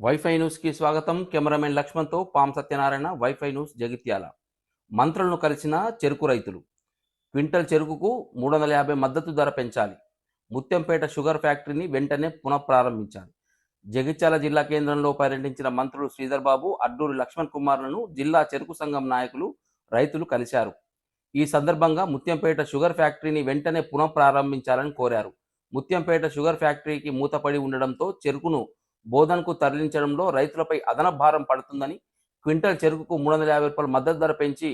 Wifi న్యూస్కి స్వాగతం. Cameraman లక్ష్మణ్తో పాం సత్యనారాయణ. Wifi news Jagtial. మంత్రులను కలిసిన చెరుకు రైతులు. క్వింటల్ చెరుకుకు 350 మద్దతు ధర పెంచాలి. ముత్యంపేట షుగర్ ఫ్యాక్టరీని వెంటనే పునఃప్రారంభించాలి. జగిత్యాల జిల్లా కేంద్రంలో పర్యటించిన మంత్రులు శ్రీధర్ బాబు, అడ్డూరి లక్ష్మణ్ కుమార్లను జిల్లా చెరుకు సంఘం నాయకులు, రైతులు కలిశారు. ఈ సందర్భంగా ముత్యంపేట షుగర్ ఫ్యాక్టరీని వెంటనే పునఃప్రారంభించాలని కోరారు. ముత్యంపేట షుగర్ ఫ్యాక్టరీకి మూతపడి ఉండడంతో చెరుకును బోధన్కు తరలించడంలో రైతులపై అదనపు భారం పడుతుందని, క్వింటల్ చెరుకుకు 350 రూపాయల మద్దతు ధర పెంచి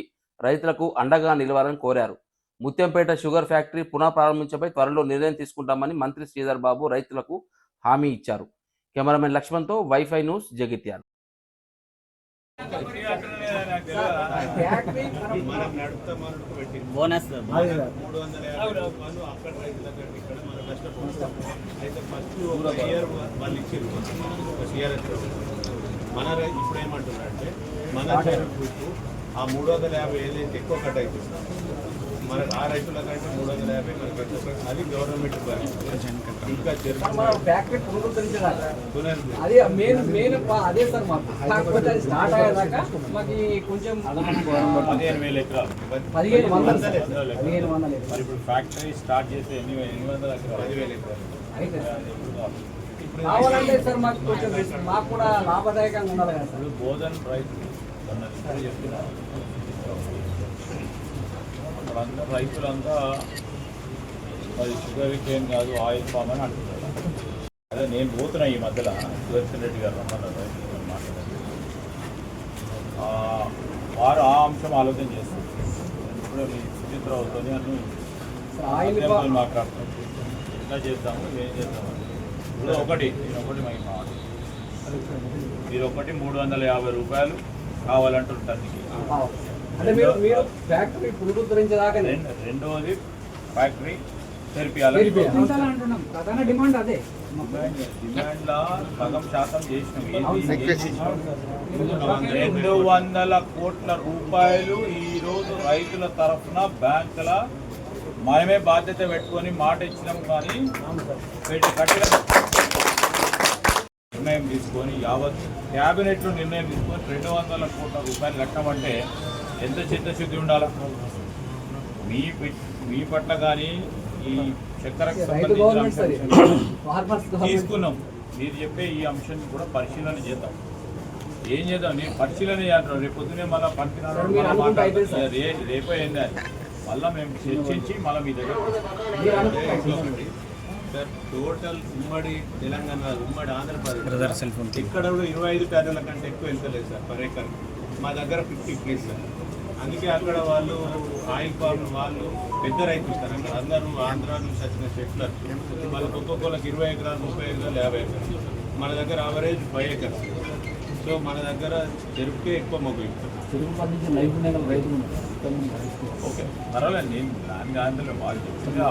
రైతులకు అండగా నిలవాలని కోరారు. ముత్యంపేట షుగర్ ఫ్యాక్టరీ పునఃప్రారంభించపై త్వరలో నిర్ణయం తీసుకుంటామని మంత్రి శ్రీధర్ బాబు రైతులకు హామీ ఇచ్చారు. కెమెరామెన్ లక్ష్మణ్తో వైఫై న్యూస్ జగిత్యాల. బోనస్ మన ఇప్పుడు ఏమంటున్నారంటే మన చెరుకు ఆ 350 ఏదైతే ఎక్కువ కట్ అవుతుంది మనకు ఆ రైతుల కంటే 350 మనకి అది గవర్నమెంట్ ఇంకా ఫ్యాక్టరీ అదే మెయిన్ అదే సార్ మాకు కాకపోతే అది స్టార్ట్ అయ్యేదాకా మాకు కొంచెం 15,000 ఎకరాలు 1500 మరి ఇప్పుడు ఫ్యాక్టరీ స్టార్ట్ చేస్తే ఎన్ని వందల 10,000 ఎకరాలు అయితే కావాలంటే సార్ మాకు కొంచెం మాకు కూడా లాభదాయకంగా ఉండాలి కదా సార్. బోధన్ రైతులు చెప్తున్నారు, అందరూ రైతులంతా అది షుగర్ కేన్ కాదు ఆయిల్ ఫామ్ అని అంటున్నారు. అదే నేను పోతున్నా ఈ మధ్యలో సుదర్శన్ రెడ్డి గారు రమ్మన్నారు రైతులు మాట్లాడారు. వారు ఆ అంశం ఆలోచన చేస్తారు. ఇప్పుడు సుచిత్ర అవుతుంది అని మాట్లాడుతున్నాం. ఎట్లా చేద్దాము ఏం చేద్దాము ఇప్పుడు ఒకటి మై మాట మీరు 350 రూపాయలు కావాలంటారు టన్నుకి. రెండవది ఫ్యాక్టరీ తెరిపియాలి. డిమాండ్ అదే డిమాండ్లా సగం శాతం చేసినాం. 200 కోట్ల రూపాయలు ఈరోజు రైతుల తరఫున బ్యాంకుల మనమే బాధ్యత పెట్టుకొని మాట ఇచ్చినాం. కానీ కట్టిన నిర్ణయం తీసుకొని యావత్ క్యాబినెట్లో నిర్ణయం తీసుకొని 200 కోట్ల రూపాయలు కట్టమంటే ఎంత చిత్తశుద్ధి ఉండాలా? మీ పట్ల కానీ ఈ చక్కెరకు సంబంధించిన తీసుకున్నాం. మీరు చెప్పే ఈ అంశాన్ని కూడా పరిశీలన చేద్దాం. ఏం చేద్దాం? నేను పరిశీలన చేద్దాం. రేపు పొద్దునే మళ్ళీ పంపినారు రేపే ఏంది మళ్ళీ మేము చర్చించి మళ్ళీ మీ దగ్గర టోటల్ ఉమ్మడి తెలంగాణ ఉమ్మడి ఆంధ్రప్రదేశ్ ఇక్కడ 25 టన్నుల కంటే ఎక్కువ వెళ్తలేదు సార్ పర్ ఏకర్. మా దగ్గర 50 ప్లేస్ సార్. అందుకే అక్కడ వాళ్ళు ఆయిల్ ఫార్మ్ వాళ్ళు పెద్ద రైతులు సార్. అక్కడ అందరూ ఆంధ్ర నుంచి వచ్చిన సెట్లర్. వాళ్ళకి ఒక్కొక్కరికి 20 ఎకరాలు 30 ఎకరాలు 50 ఎకరాలు. మన దగ్గర యావరేజ్ 5 ఎకర్స్. సో మన దగ్గర చెరుకుకే ఎక్కువ మొగ్గు. చెరుకు పండించిన నైపుణ్యం రైతులు ఓకే పర్వాలేదు. నేను దాని ఆంధ్రలో బాగా చెప్తున్నా.